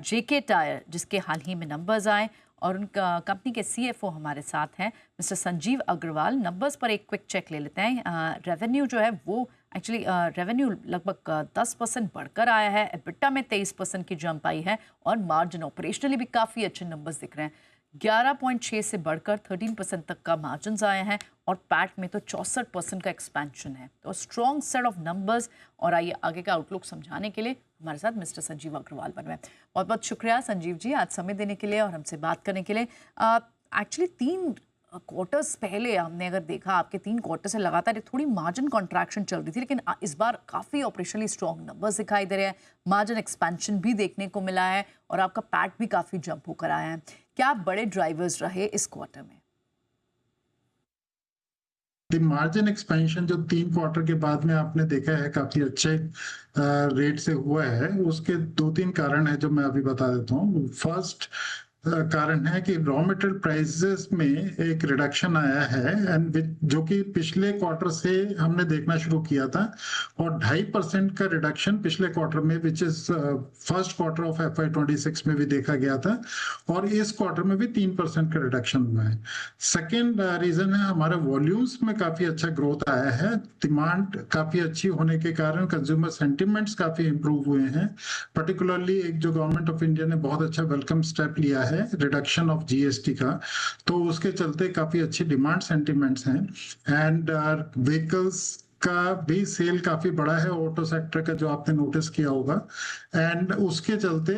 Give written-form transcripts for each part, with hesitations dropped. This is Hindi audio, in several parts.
जेके टायर, जिसके हाल ही में नंबर्स आए और उनका कंपनी के सीएफओ हमारे साथ हैं मिस्टर संजीव अग्रवाल। नंबर्स पर एक क्विक चेक ले लेते हैं। रेवेन्यू जो है वो एक्चुअली रेवेन्यू लगभग 10% बढ़कर आया है, एबिटा में 23% की जंप आई है और मार्जिन ऑपरेशनली भी काफ़ी अच्छे नंबर्स दिख रहे हैं। 11.6 से बढ़कर 13% तक का मार्जिन आए हैं और पैट में तो 64% का एक्सपेंशन है। तो स्ट्रॉन्ग सेट ऑफ नंबर्स। और आइए आगे का आउटलुक समझाने के लिए हमारे साथ मिस्टर संजीव अग्रवाल बन रहे हैं। बहुत बहुत शुक्रिया संजीव जी आज समय देने के लिए और हमसे बात करने के लिए। एक्चुअली 3 क्वार्टर्स पहले हमने अगर देखा, आपके 3 क्वार्टर से लगातार थोड़ी मार्जिन कॉन्ट्रैक्शन चल रही थी, लेकिन इस बार काफ़ी ऑपरेशनली स्ट्रॉन्ग नंबर्स दिखाई दे रहे हैं, मार्जिन एक्सपेंशन भी देखने को मिला है और आपका पैट भी काफ़ी जंप होकर आया है। क्या बड़े ड्राइवर्स रहे इस क्वार्टर में? मार्जिन एक्सपेंशन जो 3 क्वार्टर के बाद में आपने देखा है काफी अच्छे रेट से हुआ है, उसके 2-3 कारण है जो मैं अभी बता देता हूँ। फर्स्ट कारण है कि रॉ मटेरियल प्राइसेस में एक रिडक्शन आया है एंड जो कि पिछले क्वार्टर से हमने देखना शुरू किया था और 2.5% का रिडक्शन पिछले क्वार्टर में which is first quarter of FY26 में भी देखा गया था और इस क्वार्टर में भी 3% का रिडक्शन हुआ है। सेकेंड रीजन है हमारे वॉल्यूम्स में काफी अच्छा ग्रोथ आया है। डिमांड काफी अच्छी होने के कारण कंज्यूमर सेंटिमेंट्स काफी इंप्रूव हुए हैं। पर्टिकुलरली एक जो गवर्नमेंट ऑफ इंडिया ने बहुत अच्छा वेलकम स्टेप लिया है रिडक्शन ऑफ जीएसटी का, तो उसके चलते काफी अच्छी डिमांड सेंटिमेंट्स हैं एंड व्हीकल्स का भी सेल काफी बड़ा है ऑटो सेक्टर का, जो आपने नोटिस किया होगा एंड उसके चलते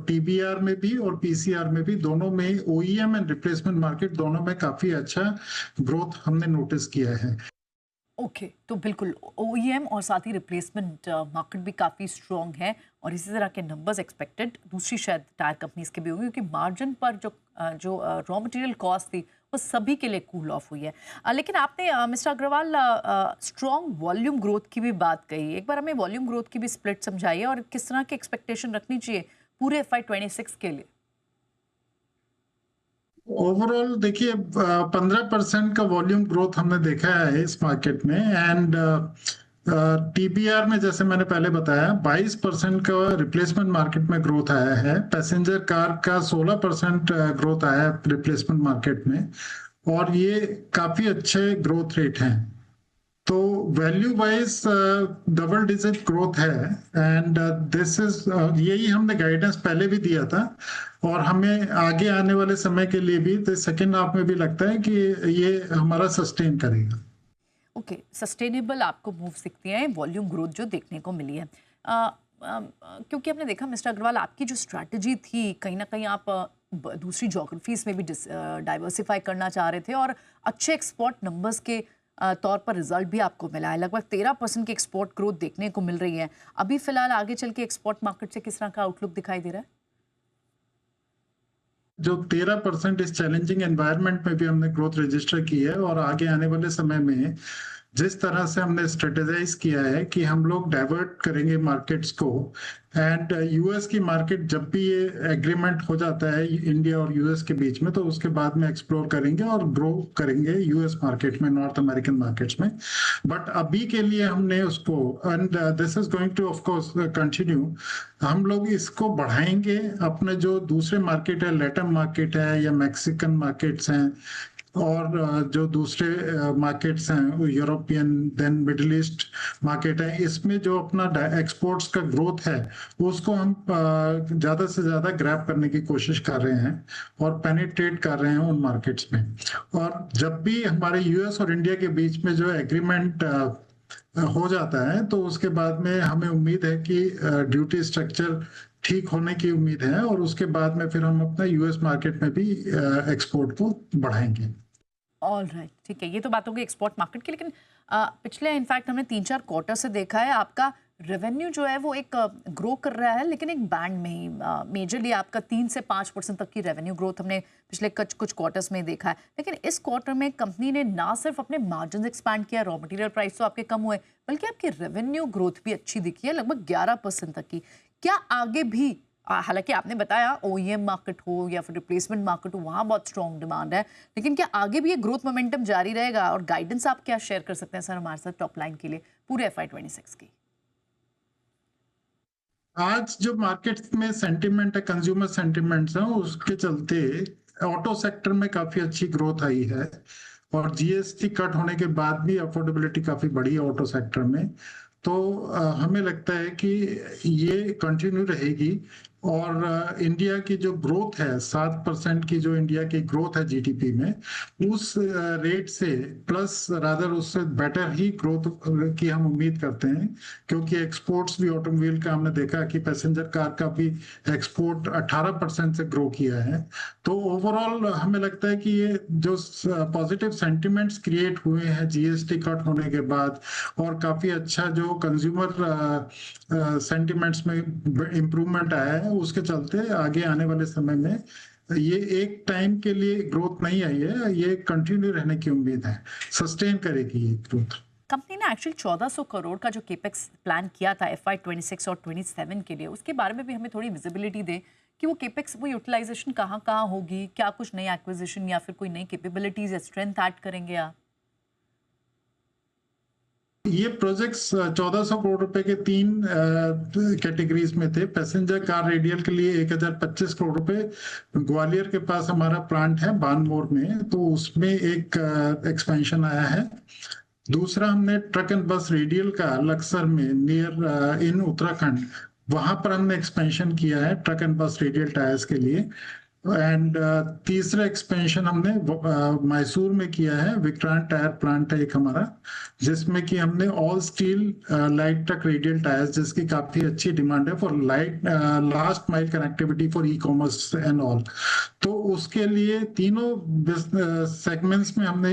टीबीआर में भी और पीसीआर में भी दोनों में ओईएम एंड रिप्लेसमेंट मार्केट दोनों में काफी अच्छा ग्रोथ हमने नोटिस किया है। ओके तो बिल्कुल ओईएम और साथ ही रिप्लेसमेंट मार्केट भी काफ़ी स्ट्रॉन्ग है और इसी तरह के नंबर्स एक्सपेक्टेड दूसरी शायद टायर कंपनीज के भी होंगे, क्योंकि मार्जिन पर जो रॉ मटेरियल कॉस्ट थी वो सभी के लिए कूल ऑफ हुई है। लेकिन आपने mister Agarwal strong volume growth की भी बात कही। एक बार हमें वॉल्यूम ग्रोथ की भी स्प्लिट समझाइए और किस तरह की एक्सपेक्टेशन रखनी चाहिए पूरे FY26 के लिए। ओवरऑल देखिए 15% का वॉल्यूम ग्रोथ हमने देखा है इस मार्केट में एंड टीबीआर में जैसे मैंने पहले बताया 22% का रिप्लेसमेंट मार्केट में ग्रोथ आया है। पैसेंजर कार का 16% ग्रोथ आया है रिप्लेसमेंट मार्केट में और ये काफी अच्छे ग्रोथ रेट हैं। तो value wise double digit growth है एंड दिस इज यही हमने गाइडेंस पहले भी दिया था और हमें आगे आने वाले समय के लिए भी तो सेकेंड हाफ में भी लगता है कि ये हमारा सस्टेन करेगा। ओके सस्टेनेबल आपको मूव्स दिखती हैं, वॉल्यूम ग्रोथ जो देखने को मिली है। क्योंकि आपने देखा मिस्टर अग्रवाल, आपकी जो स्ट्रैटेजी थी कहीं ना कहीं आप दूसरी जोग्राफीज में भी डाइवर्सिफाई करना चाह रहे थे और अच्छे एक्सपोर्ट नंबर्स के तौर पर रिजल्ट भी आपको मिला है। लगभग 13% की एक्सपोर्ट ग्रोथ देखने को मिल रही है। अभी फिलहाल आगे चल के एक्सपोर्ट मार्केट से किस तरह का आउटलुक दिखाई दे रहा है? जो 13% इस चैलेंजिंग एनवायरनमेंट में भी हमने ग्रोथ रजिस्टर की है और आगे आने वाले समय में जिस तरह से हमने स्ट्रेटेजाइज किया है कि हम लोग डाइवर्ट करेंगे मार्केट्स को एंड यूएस की मार्केट जब भी ये एग्रीमेंट हो जाता है इंडिया और यूएस के बीच में, तो उसके बाद में एक्सप्लोर करेंगे और ग्रो करेंगे यूएस मार्केट में, नॉर्थ अमेरिकन मार्केट्स में। बट अभी के लिए हमने उसको and this is going two of course continue, हम लोग इसको बढ़ाएंगे। अपने जो दूसरे मार्केट है, लैटम मार्केट है या मैक्सिकन मार्केट्स हैं और जो दूसरे मार्केट्स हैं European then Middle East market है, इसमें जो अपना एक्सपोर्ट्स का ग्रोथ है उसको हम ज्यादा से ज्यादा ग्रैब करने की कोशिश कर रहे हैं और पेनिट्रेट कर रहे हैं उन मार्केट्स में। और जब भी हमारे यूएस और इंडिया के बीच में जो एग्रीमेंट हो जाता है तो उसके बाद में हमें उम्मीद है कि ड्यूटी स्ट्रक्चर ठीक होने की उम्मीद है और उसके बाद में फिर हम अपना यूएस मार्केट में भी एक्सपोर्ट को बढ़ाएंगे। ऑल राइट ठीक है, ये तो बात होगी एक्सपोर्ट मार्केट की। लेकिन पिछले इनफैक्ट हमने 3-4 क्वार्टर से देखा है आपका रेवेन्यू जो है वो एक ग्रो कर रहा है, लेकिन एक बैंड में ही। मेजरली आपका 3 से 5% तक की रेवेन्यू ग्रोथ हमने पिछले कुछ क्वार्टर्स में देखा है। लेकिन इस क्वार्टर में कंपनी ने ना सिर्फ अपने मार्जिन एक्सपैंड किया, रॉ मटेरियल प्राइस तो आपके कम हुए, बल्कि आपकी रेवेन्यू ग्रोथ भी अच्छी दिखी है, लगभग 11% तक की। क्या आगे भी, हालांकि आपने बताया ओईएम मार्केट हो या फिर रिप्लेसमेंट मार्केट हो, वहां बहुत स्ट्रॉन्ग डिमांड है, लेकिन क्या आगे भी ये ग्रोथ मोमेंटम जारी रहेगा? और गाइडेंस आप क्या शेयर कर सकते हैं सर हमारे साथ टॉप लाइन के लिए पूरे FY26 की? आज जो मार्केट में सेंटिमेंट है, कंज्यूमर सेंटिमेंट्स है, उसके चलते ऑटो सेक्टर में काफी अच्छी ग्रोथ आई है और जीएसटी कट होने के बाद भी अफोर्डेबिलिटी काफी बढ़ी है ऑटो सेक्टर में। तो हमें लगता है कि ये कंटिन्यू रहेगी और इंडिया की जो ग्रोथ है 7% की, जो इंडिया की ग्रोथ है जीडीपी में, उस रेट से प्लस रादर उससे बेटर ही ग्रोथ की हम उम्मीद करते हैं, क्योंकि एक्सपोर्ट्स भी ऑटोमोबाइल का हमने देखा कि पैसेंजर कार का भी एक्सपोर्ट 18% से ग्रो किया है। तो ओवरऑल हमें लगता है कि ये जो पॉजिटिव सेंटिमेंट्स क्रिएट हुए हैं जीएसटी कट होने के बाद और काफी अच्छा जो कंज्यूमर सेंटिमेंट्स में इम्प्रूवमेंट आया है, उसके चलते आगे आने वाले समय में ये एक टाइम के लिए ग्रोथ नहीं आई है, ये कंटिन्यू रहने की उम्मीद है, सस्टेन करेगी ये ग्रोथ। कंपनी ने एक्चुअली 1400 करोड़ का जो केपेक्स प्लान किया था FY 26 और 27 के लिए, उसके बारे में भी हमें थोड़ी विजिबिलिटी दे कि वो केपेक्स, वो यूटिलाइजेशन कहाँ कहाँ होगी, क्या कुछ नई एक्विजिशन या फिर कोई नई कैपेबिलिटीज या स्ट्रेंथ ऐड करेंगे आप? ये प्रोजेक्ट्स 1400 करोड़ रुपए के 3 कैटेगरीज में थे। पैसेंजर कार रेडियल के लिए 1025 करोड़ रुपए ग्वालियर के पास हमारा प्लांट है बानमोर में, तो उसमें एक एक्सपेंशन आया है। दूसरा, हमने ट्रक एंड बस रेडियल का लक्सर में नियर इन उत्तराखंड, वहां पर हमने एक्सपेंशन किया है ट्रक एंड बस रेडियल टायर्स के लिए। एंड तीसरा एक्सपेंशन हमने मैसूर में किया है, विक्रांत टायर प्लांट है एक हमारा, जिसमें कि हमने all steel light truck radial tyres, जिसकी काफी अच्छी डिमांड है for light last mile connectivity for e commerce and all. तो उसके लिए तीनों सेगमेंट्स में हमने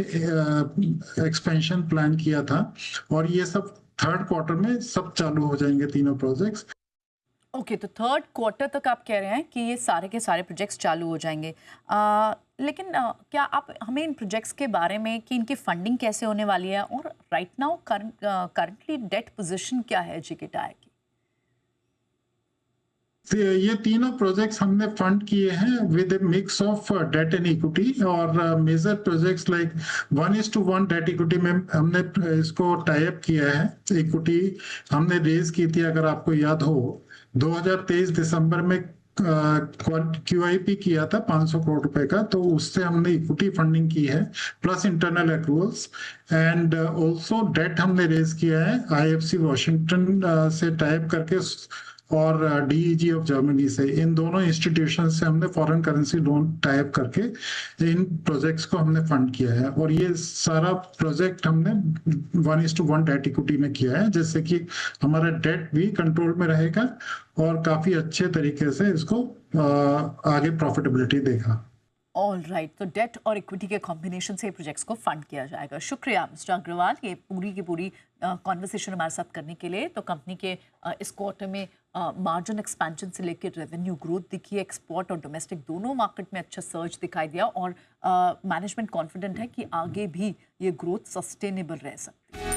एक्सपेंशन प्लान किया था और ये सब थर्ड क्वार्टर में सब चालू हो जाएंगे तीनों प्रोजेक्ट्स। ओके, तो थर्ड क्वार्टर तक आप कह रहे हैं कि ये सारे के सारे प्रोजेक्ट्स चालू हो जाएंगे। लेकिन क्या आप हमें इन प्रोजेक्ट्स के बारे में कि इनकी फंडिंग कैसे होने वाली है और right now currently debt position क्या है जीके टायर की? ये तीनों प्रोजेक्ट्स हमने फंड किए हैं with a mix of debt and equity, और major projects like 1:1 debt equity में हमने इसको टाई अप किया है। इक्विटी हमने रेज की थी, अगर आपको याद हो, 2023 दिसंबर में QIP किया था 500 करोड़ रुपए का, तो उससे हमने इक्विटी फंडिंग की है plus internal accruals. And also debt हमने रेज किया है IFC वॉशिंगटन से टाइप करके और DEG ऑफ जर्मनी से। इन दोनों इंस्टीट्यूशन से हमने फॉरेन करेंसी लोन टाइप करके इन प्रोजेक्ट्स को हमने फंड किया है, और ये सारा प्रोजेक्ट हमने 1:1 डेट इक्विटी में किया है, जिससे कि हमारा डेट भी कंट्रोल में रहेगा और काफी अच्छे तरीके से इसको आगे प्रॉफिटेबिलिटी देगा। ऑल राइट, तो डेट और इक्विटी के कॉम्बिनेशन से प्रोजेक्ट्स को फंड किया जाएगा। शुक्रिया मिस्टर अग्रवाल, ये पूरी की पूरी कॉन्वर्सेशन हमारे साथ करने के लिए। तो कंपनी के इस क्वार्टर में मार्जिन एक्सपेंशन से लेकर रेवेन्यू ग्रोथ दिखी, एक्सपोर्ट और डोमेस्टिक दोनों मार्केट में अच्छा सर्ज दिखाई दिया और मैनेजमेंट कॉन्फिडेंट है कि आगे भी ये ग्रोथ सस्टेनेबल रह सकती है।